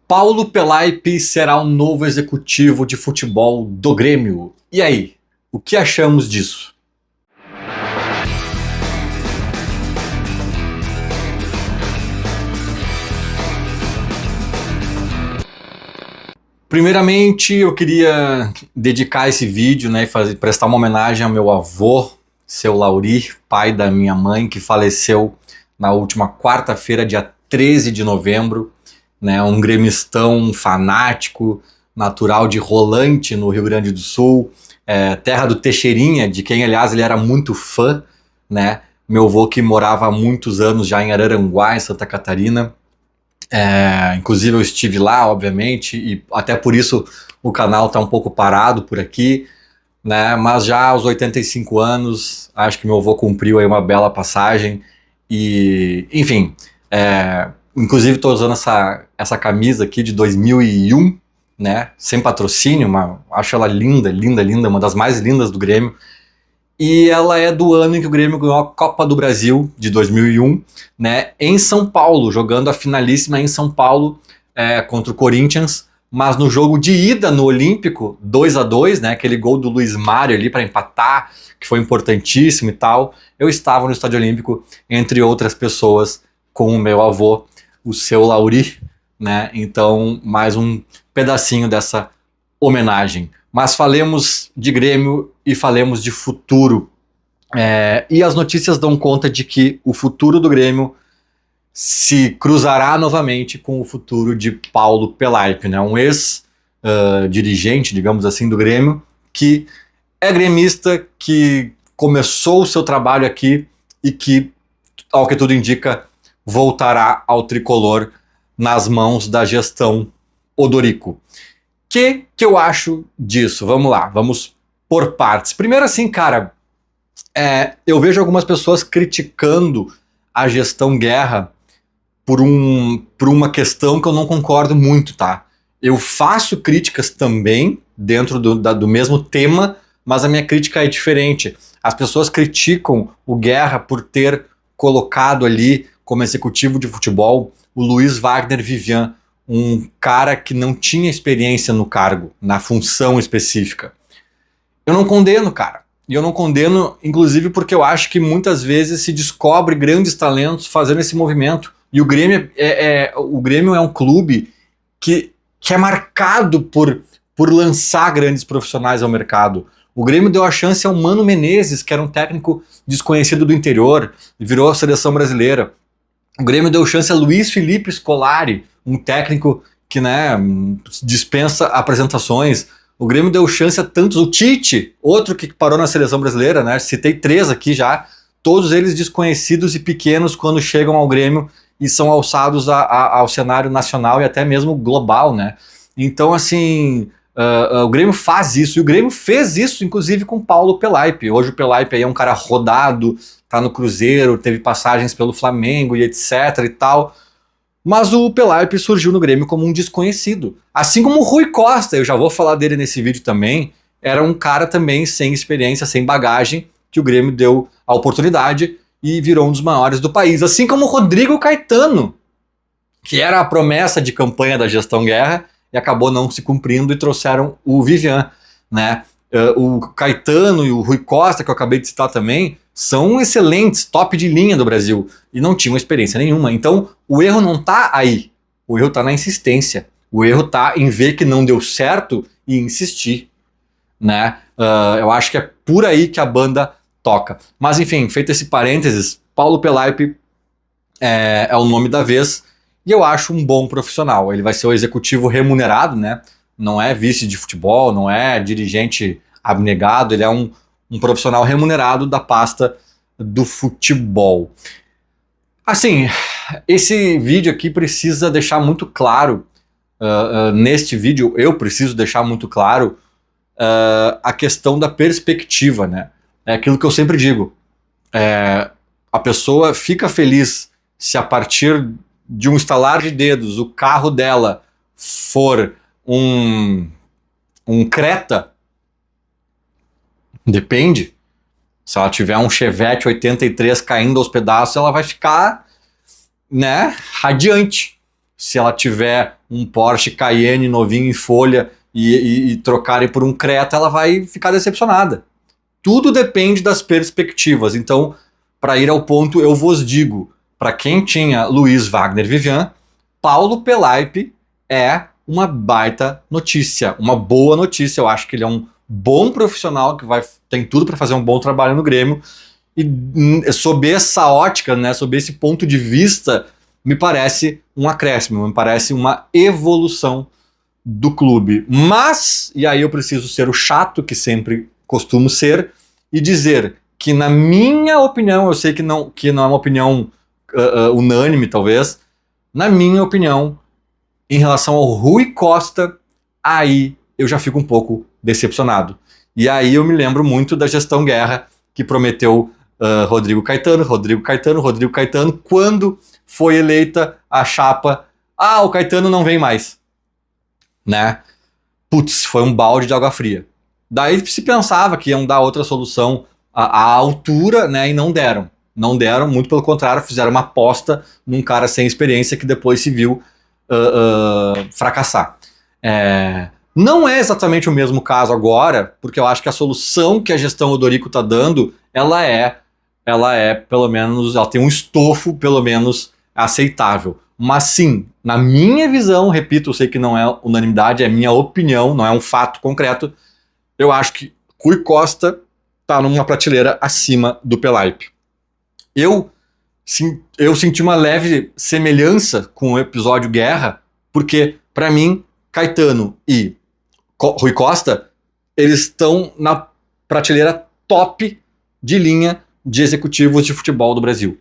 Paulo Pelaipe será o novo executivo de futebol do Grêmio. E aí, o que achamos disso? Primeiramente, eu queria dedicar esse vídeo, e prestar uma homenagem ao meu avô, seu Lauri, pai da minha mãe, que faleceu na última quarta-feira, dia 13 de novembro. Um gremistão fanático, natural de Rolante, no Rio Grande do Sul, terra do Teixeirinha, de quem, aliás, ele era muito fã, Meu avô que morava há muitos anos já em Araranguá, em Santa Catarina. Inclusive eu estive lá, obviamente, e até por isso o canal está um pouco parado por aqui, mas já aos 85 anos, acho que meu avô cumpriu aí uma bela passagem, e enfim, inclusive estou usando essa camisa aqui de 2001, sem patrocínio, mas acho ela linda, linda, linda, uma das mais lindas do Grêmio. E ela é do ano em que o Grêmio ganhou a Copa do Brasil, de 2001, em São Paulo, jogando a finalíssima em São Paulo contra o Corinthians, mas no jogo de ida no Olímpico, 2-2, aquele gol do Luiz Mário ali para empatar, que foi importantíssimo e tal, eu estava no Estádio Olímpico, entre outras pessoas, com o meu avô, o seu Lauri, Então, mais um pedacinho dessa homenagem. Mas falemos de Grêmio e falemos de futuro. E as notícias dão conta de que o futuro do Grêmio se cruzará novamente com o futuro de Paulo Pelaipe, um ex-dirigente, digamos assim, do Grêmio, que é gremista, que começou o seu trabalho aqui e que, ao que tudo indica, voltará ao tricolor nas mãos da gestão Odorico. Que eu acho disso? Vamos lá, vamos por partes. Primeiro assim, cara, eu vejo algumas pessoas criticando a gestão Guerra por uma questão que eu não concordo muito, tá? Eu faço críticas também dentro do mesmo tema, mas a minha crítica é diferente. As pessoas criticam o Guerra por ter colocado ali como executivo de futebol o Luiz Wagner Vivian, um cara que não tinha experiência no cargo, na função específica. Eu não condeno, cara. E eu não condeno, inclusive, porque eu acho que muitas vezes se descobre grandes talentos fazendo esse movimento. E o Grêmio é um clube que é marcado por lançar grandes profissionais ao mercado. O Grêmio deu a chance ao Mano Menezes, que era um técnico desconhecido do interior, e virou a seleção brasileira. O Grêmio deu chance a Luiz Felipe Scolari, um técnico que dispensa apresentações. O Grêmio deu chance a tantos. O Tite, outro que parou na seleção brasileira, citei 3 aqui já, todos eles desconhecidos e pequenos quando chegam ao Grêmio e são alçados ao cenário nacional e até mesmo global. Então, assim, o Grêmio faz isso, e o Grêmio fez isso, inclusive, com Paulo Pelaipe. Hoje o Pelaipe aí é um cara rodado, tá no Cruzeiro, teve passagens pelo Flamengo e etc e tal. Mas o Pelaipe surgiu no Grêmio como um desconhecido. Assim como o Rui Costa, eu já vou falar dele nesse vídeo também, era um cara também sem experiência, sem bagagem, que o Grêmio deu a oportunidade e virou um dos maiores do país. Assim como o Rodrigo Caetano, que era a promessa de campanha da gestão Guerra e acabou não se cumprindo, e trouxeram o Vivian. O Caetano e o Rui Costa, que eu acabei de citar também, são excelentes, top de linha do Brasil, e não tinham experiência nenhuma. Então o erro não está aí, o erro está na insistência, o erro está em ver que não deu certo e insistir. Eu acho que é por aí que a banda toca. Mas enfim, feito esse parênteses, Paulo Pelaipe é o nome da vez, e eu acho um bom profissional. Ele vai ser o executivo remunerado, não é vice de futebol, não é dirigente abnegado, ele é um profissional remunerado da pasta do futebol. Assim, esse vídeo aqui precisa deixar muito claro, neste vídeo eu preciso deixar muito claro a questão da perspectiva. É aquilo que eu sempre digo, a pessoa fica feliz se a partir de um estalar de dedos o carro dela for um Creta. Depende. Se ela tiver um Chevette 83 caindo aos pedaços, ela vai ficar, radiante. Se ela tiver um Porsche Cayenne novinho em folha e trocarem por um Creta, ela vai ficar decepcionada. Tudo depende das perspectivas. Então, para ir ao ponto, eu vos digo, para quem tinha Luiz Wagner Vivian, Paulo Pelaipe é uma baita notícia, uma boa notícia. Eu acho que ele é um bom profissional que tem tudo para fazer um bom trabalho no Grêmio. E sob essa ótica, né, sob esse ponto de vista, me parece um acréscimo, me parece uma evolução do clube. Mas, e aí eu preciso ser o chato que sempre costumo ser, e dizer que, na minha opinião, eu sei que não é uma opinião unânime, talvez, na minha opinião, em relação ao Rui Costa, aí eu já fico um pouco decepcionado. E aí eu me lembro muito da gestão Guerra, que prometeu Rodrigo Caetano, quando foi eleita a chapa, o Caetano não vem mais, né? Putz, foi um balde de água fria. Daí se pensava que iam dar outra solução à altura, né? E não deram. Não deram, muito pelo contrário, fizeram uma aposta num cara sem experiência que depois se viu fracassar. Não é exatamente o mesmo caso agora, porque eu acho que a solução que a gestão Odorico está dando, ela é, pelo menos, ela tem um estofo, pelo menos, aceitável. Mas sim, na minha visão, repito, eu sei que não é unanimidade, é minha opinião, não é um fato concreto, eu acho que Rui Costa está numa prateleira acima do Pelaipe. Eu senti uma leve semelhança com o episódio Guerra, porque, para mim, Caetano e Rui Costa, eles estão na prateleira top de linha de executivos de futebol do Brasil.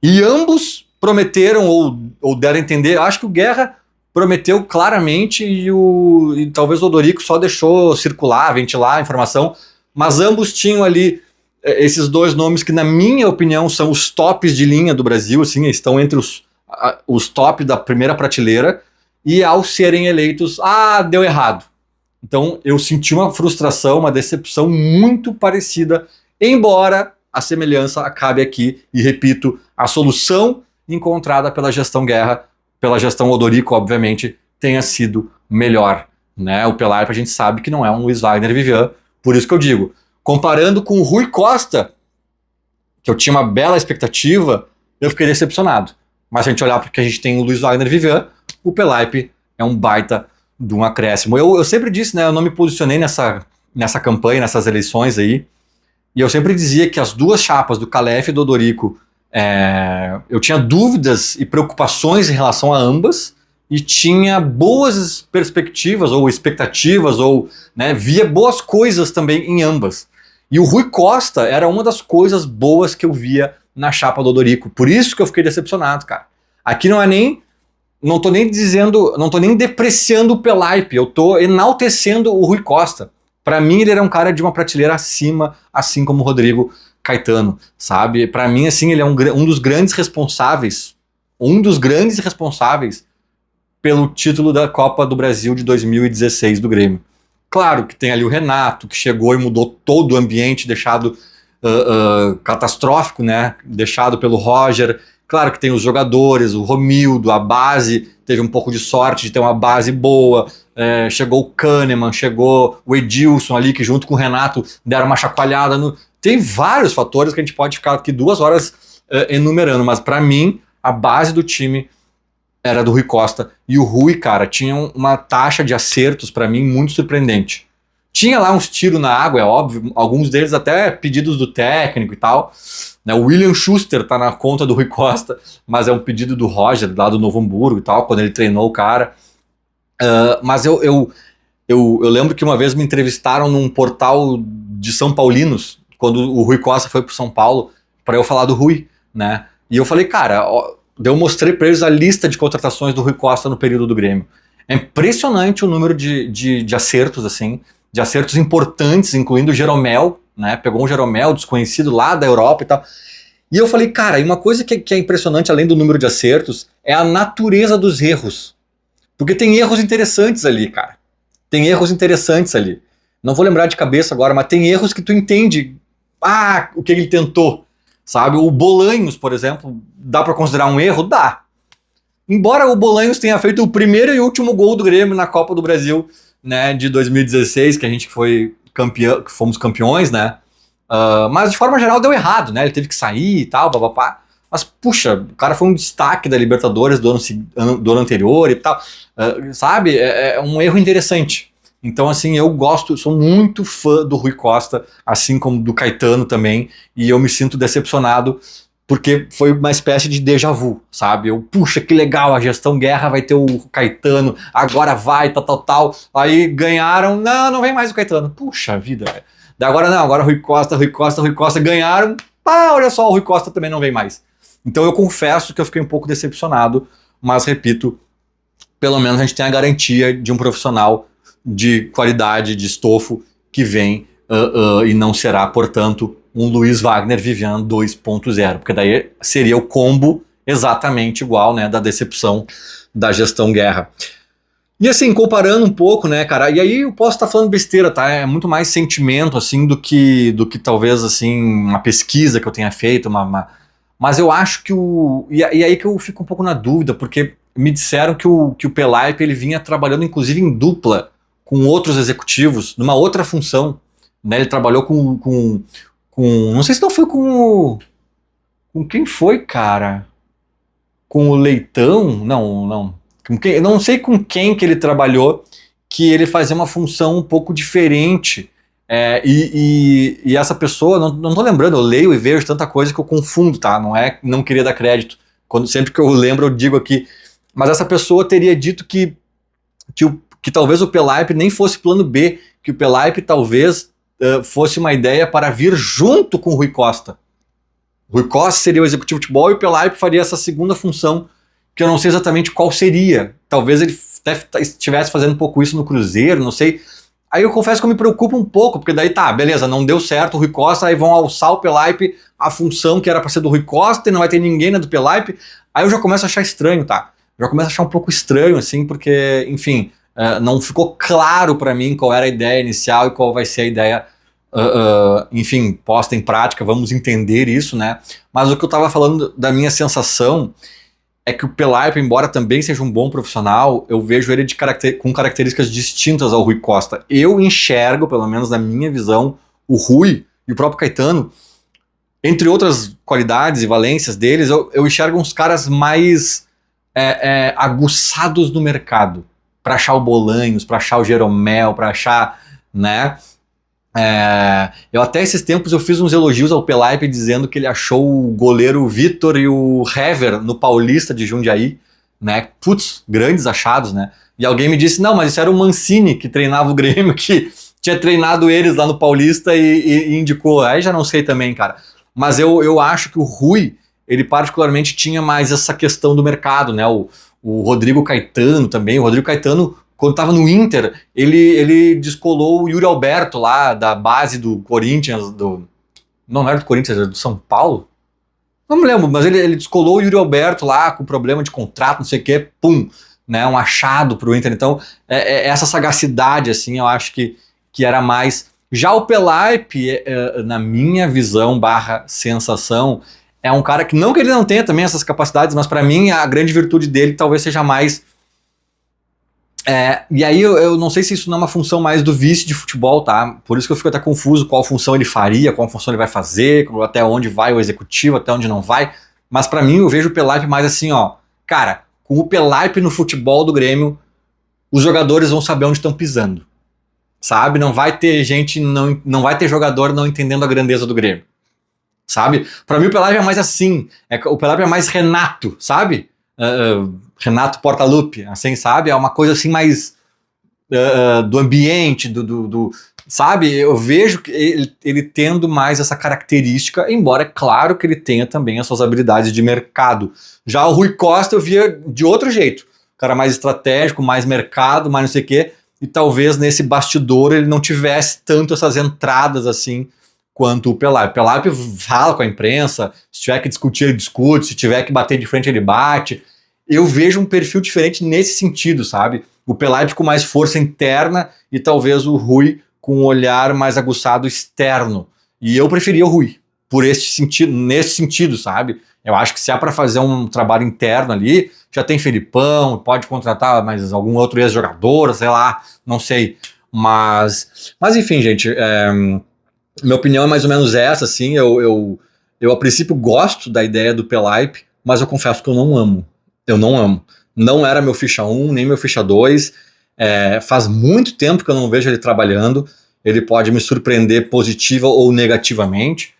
E ambos prometeram, ou deram a entender, acho que o Guerra prometeu claramente e talvez o Odorico só deixou circular, ventilar a informação, mas ambos tinham ali esses dois nomes que, na minha opinião, são os tops de linha do Brasil, assim, estão entre os top da primeira prateleira, e ao serem eleitos, deu errado. Então eu senti uma frustração, uma decepção muito parecida, embora a semelhança acabe aqui, e repito, a solução encontrada pela gestão Guerra, pela gestão Odorico, obviamente, tenha sido melhor, né? O Pelaipe a gente sabe que não é um Luiz Wagner Vivian, por isso que eu digo, comparando com o Rui Costa, que eu tinha uma bela expectativa, eu fiquei decepcionado. Mas se a gente olhar porque a gente tem o Luiz Wagner Vivian, o Pelaipe é um baita de um acréscimo. Eu sempre disse, né? Eu não me posicionei nessa campanha, nessas eleições aí, e eu sempre dizia que as duas chapas do Calef e do Odorico, eu tinha dúvidas e preocupações em relação a ambas, e tinha boas perspectivas ou expectativas, ou via boas coisas também em ambas. E o Rui Costa era uma das coisas boas que eu via na chapa do Odorico. Por isso que eu fiquei decepcionado, cara. Aqui não tô nem depreciando o Pelaipe, eu tô enaltecendo o Rui Costa. Para mim ele era um cara de uma prateleira acima, assim como o Rodrigo Caetano, sabe? Para mim, assim, ele é um dos grandes responsáveis pelo título da Copa do Brasil de 2016 do Grêmio. Claro que tem ali o Renato, que chegou e mudou todo o ambiente, deixado catastrófico, né? Deixado pelo Roger. Claro que tem os jogadores, o Romildo, a base, teve um pouco de sorte de ter uma base boa. Chegou o Kahneman, chegou o Edilson ali, que junto com o Renato deram uma chacoalhada. Tem vários fatores que a gente pode ficar aqui 2 horas enumerando, mas para mim, a base do time era do Rui Costa. E o Rui, cara, tinha uma taxa de acertos, para mim, muito surpreendente. Tinha lá uns tiros na água, é óbvio, alguns deles até pedidos do técnico e tal. O William Schuster tá na conta do Rui Costa, mas é um pedido do Roger, lá do Novo Hamburgo e tal, quando ele treinou o cara. Mas eu lembro que uma vez me entrevistaram num portal de São Paulinos, quando o Rui Costa foi pro São Paulo, para eu falar do Rui, né? E eu falei, cara, eu mostrei para eles a lista de contratações do Rui Costa no período do Grêmio. É impressionante o número de acertos, assim, de acertos importantes, incluindo o Jeromel, né? Pegou um Jeromel desconhecido lá da Europa e tal. E eu falei, cara, e uma coisa que é impressionante, além do número de acertos, é a natureza dos erros. Porque tem erros interessantes ali, cara. Tem erros interessantes ali. Não vou lembrar de cabeça agora, mas tem erros que tu entende o que ele tentou, sabe? O Bolanhos, por exemplo, dá para considerar um erro? Dá. embora o Bolanhos tenha feito o primeiro e último gol do Grêmio na Copa do Brasil, né, de 2016, que a gente foi campeão, que fomos campeões, né? Mas de forma geral deu errado, né? Ele teve que sair e tal, papapá. Mas, puxa, o cara foi um destaque da Libertadores do ano anterior e tal. Sabe? É um erro interessante. Então, assim, eu sou muito fã do Rui Costa, assim como do Caetano também, e eu me sinto decepcionado porque foi uma espécie de déjà vu, sabe? Puxa, que legal, a gestão Guerra vai ter o Caetano, agora vai, tal. Aí ganharam, não vem mais o Caetano. Puxa vida, velho. Agora não, agora Rui Costa, ganharam, olha só, o Rui Costa também não vem mais. Então eu confesso que eu fiquei um pouco decepcionado, mas repito, pelo menos a gente tem a garantia de um profissional de qualidade, de estofo, que vem e não será, portanto, um Luiz Wagner Vivian 2.0, porque daí seria o combo exatamente igual, né, da decepção da gestão Guerra. E assim, comparando um pouco, né, cara, e aí eu posso estar falando besteira, tá? É muito mais sentimento, assim, do que talvez, assim, uma pesquisa que eu tenha feito, mas eu acho que E aí que eu fico um pouco na dúvida, porque me disseram que o Pelaipe, ele vinha trabalhando, inclusive, em dupla com outros executivos, numa outra função, né? Ele trabalhou com não sei se não foi com quem foi, cara? Com o Leitão? Não. Não sei com quem que ele trabalhou, que ele fazia uma função um pouco diferente. E essa pessoa, não tô lembrando, eu leio e vejo tanta coisa que eu confundo, tá? Não queria dar crédito. Sempre que eu lembro, eu digo aqui. Mas essa pessoa teria dito que talvez o Pelaipe nem fosse plano B, que o Pelaipe talvez fosse uma ideia para vir junto com o Rui Costa. O Rui Costa seria o executivo de futebol e o Pelaipe faria essa segunda função, que eu não sei exatamente qual seria. Talvez ele estivesse fazendo um pouco isso no Cruzeiro, não sei. Aí eu confesso que eu me preocupo um pouco, porque daí tá, beleza, não deu certo o Rui Costa, aí vão alçar o Pelaipe, a função que era para ser do Rui Costa, e não vai ter ninguém na do Pelaipe. Aí eu já começo a achar estranho, tá? Já começo a achar um pouco estranho, assim, porque, enfim, não ficou claro para mim qual era a ideia inicial e qual vai ser a ideia, enfim, posta em prática, vamos entender isso, né? Mas o que eu tava falando da minha sensação é que o Pelaipe, embora também seja um bom profissional, eu vejo ele com características distintas ao Rui Costa. Eu enxergo, pelo menos na minha visão, o Rui e o próprio Caetano, entre outras qualidades e valências deles, eu enxergo uns caras mais aguçados no mercado, para achar o Bolanhos, para achar o Jeromel, para achar, né? Eu até esses tempos eu fiz uns elogios ao Pelaipe dizendo que ele achou o goleiro Vitor e o Hever no Paulista de Jundiaí, né? Putz, grandes achados, né? E alguém me disse, não, mas isso era o Mancini que treinava o Grêmio, que tinha treinado eles lá no Paulista e indicou. Aí já não sei também, cara. Mas eu acho que o Rui, ele particularmente tinha mais essa questão do mercado, né? O Rodrigo Caetano também. O Rodrigo Caetano, quando estava no Inter, ele descolou o Yuri Alberto lá, da base do Corinthians, não era do Corinthians, era do São Paulo? Não me lembro, mas ele descolou o Yuri Alberto lá, com problema de contrato, não sei o que, pum, né, um achado pro Inter. Então, essa sagacidade, assim, eu acho que era mais... Já o Pelaipe, na minha visão, sensação, é um cara que, não que ele não tenha também essas capacidades, mas para mim a grande virtude dele talvez seja mais... e aí eu não sei se isso não é uma função mais do vice de futebol, tá? Por isso que eu fico até confuso qual função ele faria, qual função ele vai fazer, até onde vai o executivo, até onde não vai. Mas pra mim eu vejo o Pelaipe mais assim, ó. Cara, com o Pelaipe no futebol do Grêmio, os jogadores vão saber onde estão pisando. Sabe? Não vai ter gente, não vai ter jogador não entendendo a grandeza do Grêmio. Sabe? Pra mim o Pelaipe é mais assim. O Pelaipe é mais Renato, sabe? Renato Portaluppi, assim, sabe? É uma coisa assim mais do ambiente, sabe? Eu vejo ele tendo mais essa característica, embora é claro que ele tenha também as suas habilidades de mercado. Já o Rui Costa eu via de outro jeito. O cara mais estratégico, mais mercado, mais não sei o quê, e talvez nesse bastidor ele não tivesse tanto essas entradas assim quanto o Pelaipe. O Pelaipe fala com a imprensa, se tiver que discutir, ele discute, se tiver que bater de frente, ele bate. Eu vejo um perfil diferente nesse sentido, sabe? O Pelaipe com mais força interna e talvez o Rui com um olhar mais aguçado externo. E eu preferia o Rui, por nesse sentido, sabe? Eu acho que se é para fazer um trabalho interno ali, já tem Felipão, pode contratar mais algum outro ex-jogador, sei lá, não sei. Mas enfim, gente, minha opinião é mais ou menos essa, assim. Eu a princípio gosto da ideia do Pelaip, mas eu confesso que eu não amo. Eu não amo. Não era meu ficha 1, nem meu ficha 2. Faz muito tempo que eu não vejo ele trabalhando. Ele pode me surpreender positiva ou negativamente.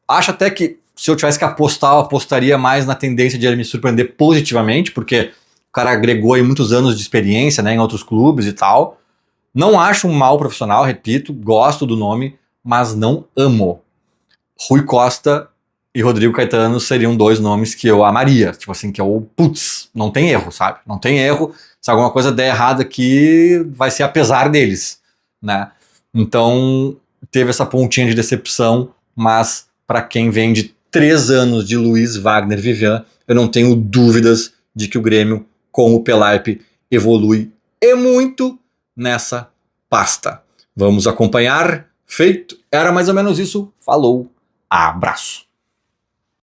Acho até que se eu tivesse que apostar, eu apostaria mais na tendência de ele me surpreender positivamente, porque o cara agregou aí muitos anos de experiência, né, em outros clubes e tal. Não acho um mau profissional, repito, gosto do nome, mas não amo. Rui Costa e Rodrigo Caetano seriam dois nomes que eu amaria. Tipo assim, que eu, putz, não tem erro, sabe? Não tem erro. Se alguma coisa der errado aqui, vai ser apesar deles, né? Então, teve essa pontinha de decepção, mas para quem vem de 3 anos de Luiz Wagner Vivian, eu não tenho dúvidas de que o Grêmio, com o Pelaip, evolui e muito nessa pasta. Vamos acompanhar. Feito. Era mais ou menos isso. Falou. Abraço.